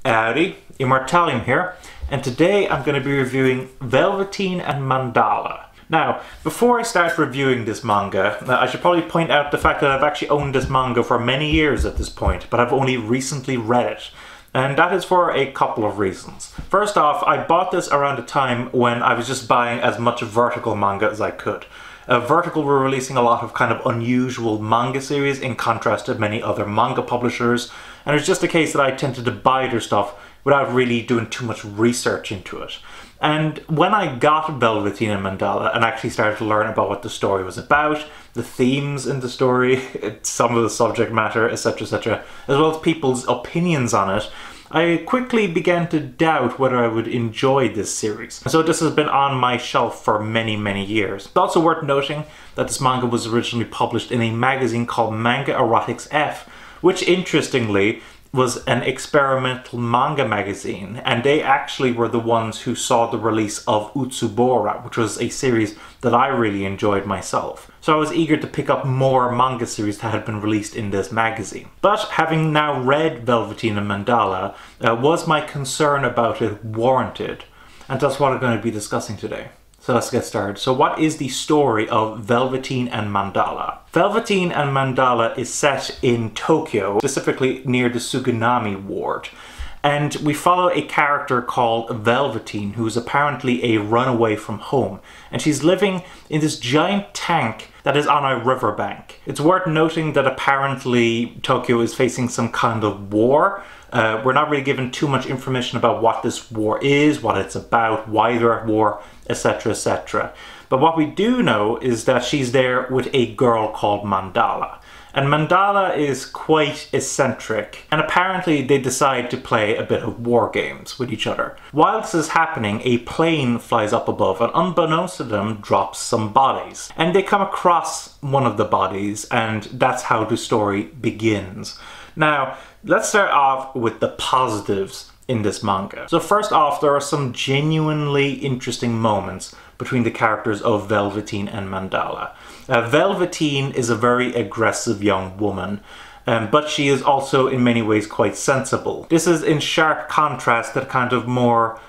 Howdy, Immortalium here, and today I'm going to be reviewing Velveteen and Mandala. Now, before I start reviewing this manga, I should probably point out the fact that I've actually owned this manga for many years at this point, but I've only recently read it. And that is for a couple of reasons. First off, I bought this around a time when I was just buying as much Vertical manga as I could. Vertical were releasing a lot of kind of unusual manga series in contrast to many other manga publishers, and it's just a case that I tended to buy their stuff without really doing too much research into it. And when I got Velveteen and Mandala and actually started to learn about what the story was about, the themes in the story, some of the subject matter, etc., as well as people's opinions on it, I quickly began to doubt whether I would enjoy this series. So this has been on my shelf for many years. It's also worth noting that this manga was originally published in a magazine called Manga Erotics F, which interestingly was an experimental manga magazine, and they actually were the ones who saw the release of Utsubora, which was a series that I really enjoyed myself. So I was eager to pick up more manga series that had been released in this magazine. But having now read Velveteen and Mandala, was my concern about it warranted? And that's what I'm going to be discussing today. So let's get started. So what is the story of Velveteen and Mandala? Velveteen and Mandala is set in Tokyo, specifically near the Suganami ward. And we follow a character called Velveteen, who is apparently a runaway from home. And she's living in this giant tank that is on a riverbank. It's worth noting that apparently Tokyo is facing some kind of war. We're not really given too much information about what this war is, what it's about, why they're at war, etc. But what we do know is that she's there with a girl called Mandala. And Mandala is quite eccentric, and apparently they decide to play a bit of war games with each other. While this is happening, a plane flies up above and unbeknownst to them drops some bodies. And they come across one of the bodies, and that's how the story begins. Now, let's start off with the positives in this manga. So first off, there are some genuinely interesting moments between the characters of Velveteen and Mandala. Velveteen is a very aggressive young woman, but she is also in many ways quite sensible. This is in sharp contrast to the kind of more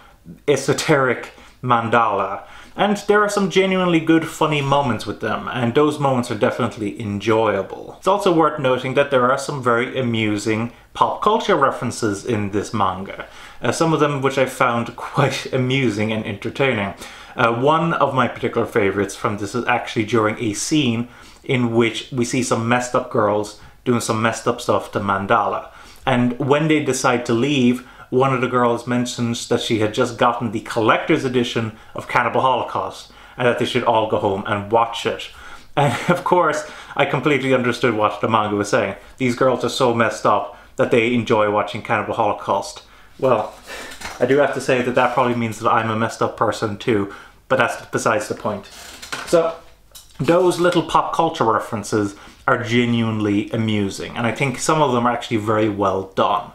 esoteric Mandala. And there are some genuinely good, funny moments with them, and those moments are definitely enjoyable. It's also worth noting that there are some very amusing pop culture references in this manga. Some of them which I found quite amusing and entertaining. One of my particular favorites from this is actually during a scene in which we see some messed up girls doing some messed up stuff to Mandala. And when they decide to leave, one of the girls mentions that she had just gotten the collector's edition of Cannibal Holocaust and that they should all go home and watch it. And of course, I completely understood what the manga was saying. These girls are so messed up that they enjoy watching Cannibal Holocaust. Well, I do have to say that that probably means that I'm a messed up person too, but that's besides the point. So, those little pop culture references are genuinely amusing, and I think some of them are actually very well done.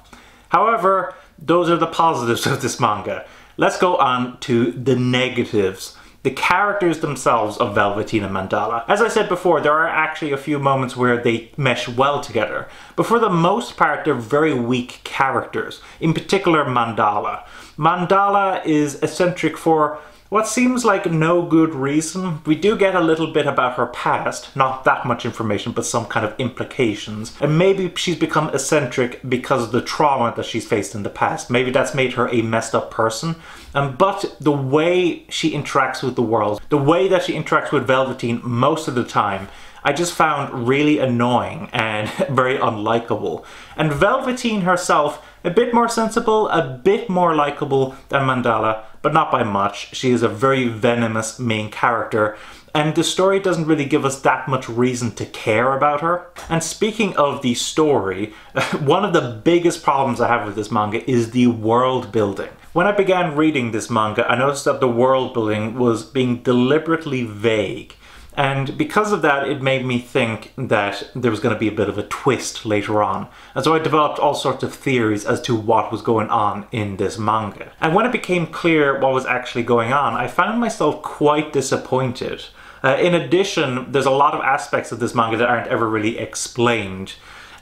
However, those are the positives of this manga. Let's go on to the negatives. The characters themselves of Velveteen and Mandala. As I said before, there are actually a few moments where they mesh well together, but for the most part they're very weak characters. In particular Mandala. Mandala is eccentric for what seems like no good reason. We do get a little bit about her past, not that much information, but some kind of implications. And maybe she's become eccentric because of the trauma that she's faced in the past. Maybe that's made her a messed up person. But the way she interacts with the world, the way that she interacts with Velveteen most of the time, I just found really annoying and very unlikable. And Velveteen herself, a bit more sensible, a bit more likable than Mandala, but not by much. She is a very venomous main character, and the story doesn't really give us that much reason to care about her. And speaking of the story, one of the biggest problems I have with this manga is the world building. When I began reading this manga, I noticed that the world building was being deliberately vague. And because of that, it made me think that there was going to be a bit of a twist later on. And so I developed all sorts of theories as to what was going on in this manga. And when it became clear what was actually going on, I found myself quite disappointed. In addition, there's a lot of aspects of this manga that aren't ever really explained.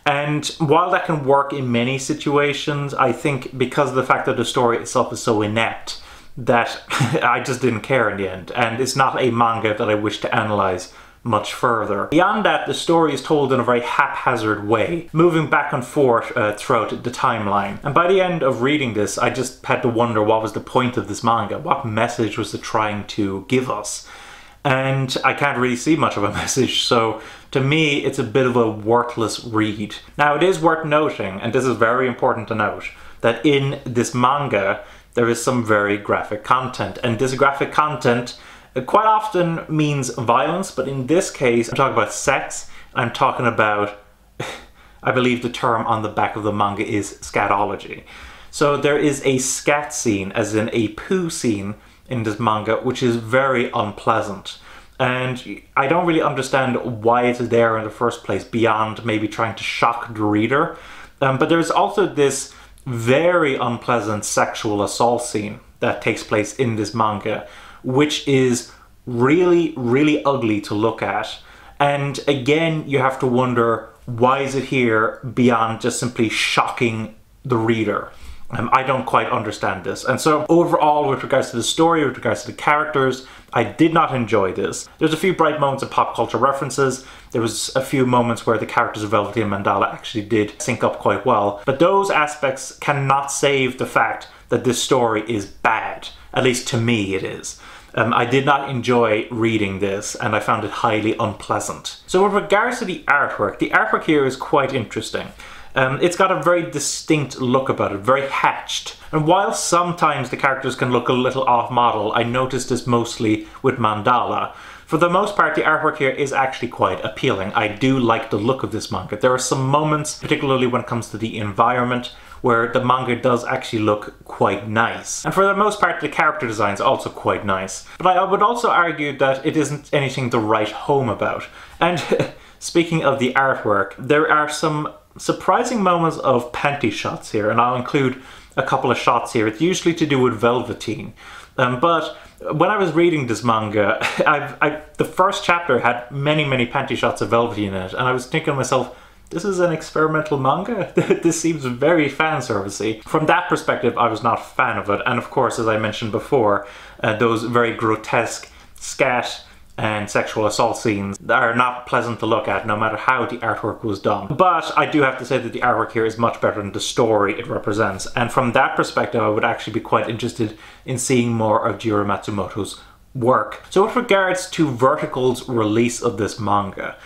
And while that can work in many situations, I think because of the fact that the story itself is so inept, that I just didn't care in the end, and it's not a manga that I wish to analyze much further. Beyond that, the story is told in a very haphazard way, moving back and forth throughout the timeline. And by the end of reading this, I just had to wonder what was the point of this manga, what message was it trying to give us? And I can't really see much of a message, so to me it's a bit of a worthless read. Now it is worth noting, and this is very important to note, that in this manga there is some very graphic content, and this graphic content quite often means violence, but in this case I'm talking about sex. I'm talking about, I believe the term on the back of the manga is scatology. So there is a scat scene, as in a poo scene, in this manga, which is very unpleasant. And I don't really understand why it's there in the first place, beyond maybe trying to shock the reader. But there's also this very unpleasant sexual assault scene that takes place in this manga, which is really, really ugly to look at. And again, you have to wonder, why is it here beyond just simply shocking the reader? I don't quite understand this. And so overall, with regards to the story, with regards to the characters, I did not enjoy this. There's a few bright moments of pop culture references. There was a few moments where the characters of Velveteen Mandala actually did sync up quite well. But those aspects cannot save the fact that this story is bad. At least to me it is. I did not enjoy reading this, and I found it highly unpleasant. So with regards to the artwork here is quite interesting. It's got a very distinct look about it, very hatched. And while sometimes the characters can look a little off-model, I noticed this mostly with Mandala. For the most part, the artwork here is actually quite appealing. I do like the look of this manga. There are some moments, particularly when it comes to the environment, where the manga does actually look quite nice. And for the most part, the character design is also quite nice. But I would also argue that it isn't anything to write home about. And speaking of the artwork, there are some surprising moments of panty shots here, and I'll include a couple of shots here. It's usually to do with Velveteen. But when I was reading this manga, the first chapter had many panty shots of Velveteen in it, and I was thinking to myself, this is an experimental manga? This seems very fan-servicey. From that perspective, I was not a fan of it. And of course, as I mentioned before, those very grotesque scat and sexual assault scenes are not pleasant to look at, no matter how the artwork was done. But I do have to say that the artwork here is much better than the story it represents. And from that perspective, I would actually be quite interested in seeing more of Jiro Matsumoto's work. So with regards to Vertical's release of this manga,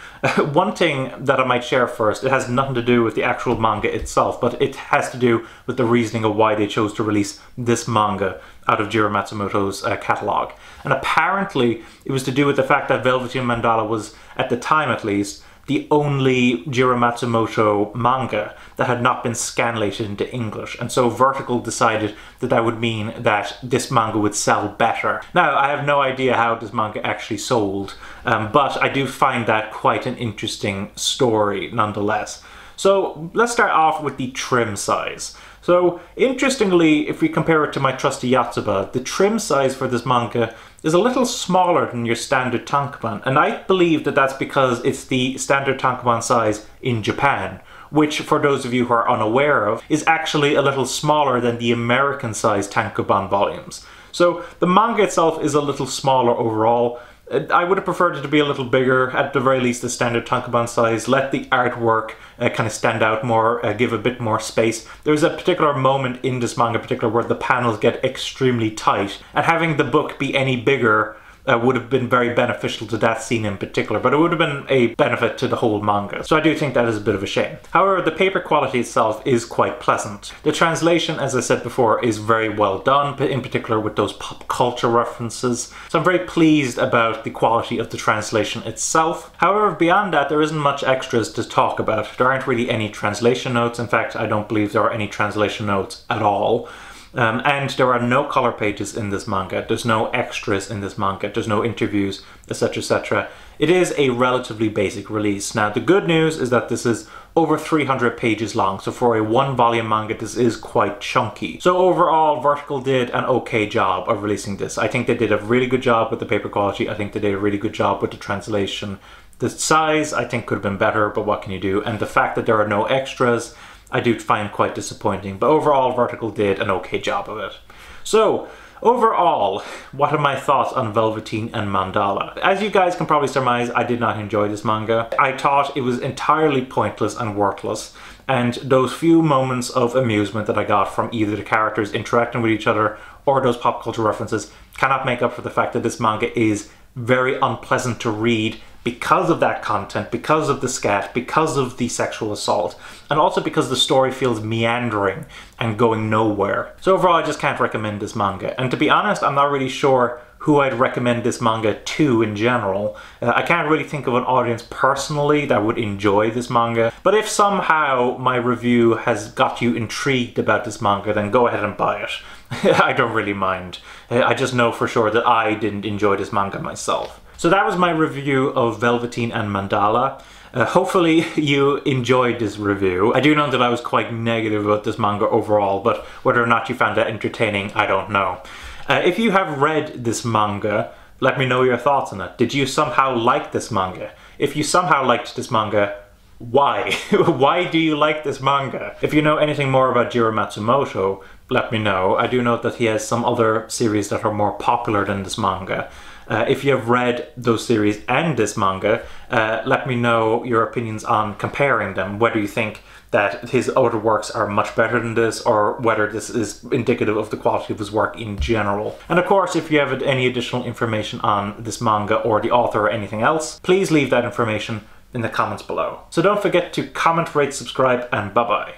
one thing that I might share first, it has nothing to do with the actual manga itself, but it has to do with the reasoning of why they chose to release this manga out of Jiro Matsumoto's catalogue. And apparently it was to do with the fact that Velveteen Mandala was, at the time at least, the only Jiro Matsumoto manga that had not been scanlated into English. And so Vertical decided that that would mean that this manga would sell better. Now, I have no idea how this manga actually sold, but I do find that quite an interesting story nonetheless. So let's start off with the trim size. So interestingly, if we compare it to my trusty Yotsuba, the trim size for this manga is a little smaller than your standard tankobon, and I believe that that's because it's the standard tankobon size in Japan, which, for those of you who are unaware of, is actually a little smaller than the American size tankobon volumes. So the manga itself is a little smaller overall. I would have preferred it to be a little bigger, at the very least the standard tankobon size. Let the artwork kind of stand out more, give a bit more space. There's a particular moment in this manga in particular where the panels get extremely tight, and having the book be any bigger would have been very beneficial to that scene in particular, but it would have been a benefit to the whole manga. So I do think that is a bit of a shame. However, the paper quality itself is quite pleasant. The translation, as I said before, is very well done, in particular with those pop culture references. So I'm very pleased about the quality of the translation itself. However, beyond that, there isn't much extras to talk about. There aren't really any translation notes. In fact, I don't believe there are any translation notes at all. And there are no color pages in this manga. There's no extras in this manga. There's no interviews, etc, etc. It is a relatively basic release. Now, the good news is that this is over 300 pages long, so for a one-volume manga, this is quite chunky. So overall, Vertical did an okay job of releasing this. I think they did a really good job with the paper quality. I think they did a really good job with the translation. The size, I think, could have been better, but what can you do? And the fact that there are no extras, I do find quite disappointing. But overall, Vertical did an okay job of it. So, overall, what are my thoughts on Velveteen and Mandala? As you guys can probably surmise, I did not enjoy this manga. I thought it was entirely pointless and worthless. And those few moments of amusement that I got from either the characters interacting with each other or those pop culture references cannot make up for the fact that this manga is very unpleasant to read because of that content, because of the scat, because of the sexual assault, and also because the story feels meandering and going nowhere. So overall, I just can't recommend this manga. And to be honest, I'm not really sure who I'd recommend this manga to in general. I can't really think of an audience personally that would enjoy this manga, but if somehow my review has got you intrigued about this manga, then go ahead and buy it. I don't really mind. I just know for sure that I didn't enjoy this manga myself. So that was my review of Velveteen and Mandala. Hopefully you enjoyed this review. I do know that I was quite negative about this manga overall, but whether or not you found that entertaining, I don't know. If you have read this manga, let me know your thoughts on it. Did you somehow like this manga? If you somehow liked this manga, why? Why do you like this manga? If you know anything more about Jiro Matsumoto, let me know. I do know that he has some other series that are more popular than this manga. If you have read those series and this manga, let me know your opinions on comparing them, whether you think that his other works are much better than this, or whether this is indicative of the quality of his work in general. And of course, if you have any additional information on this manga or the author or anything else, please leave that information in the comments below. So don't forget to comment, rate, subscribe, and bye-bye.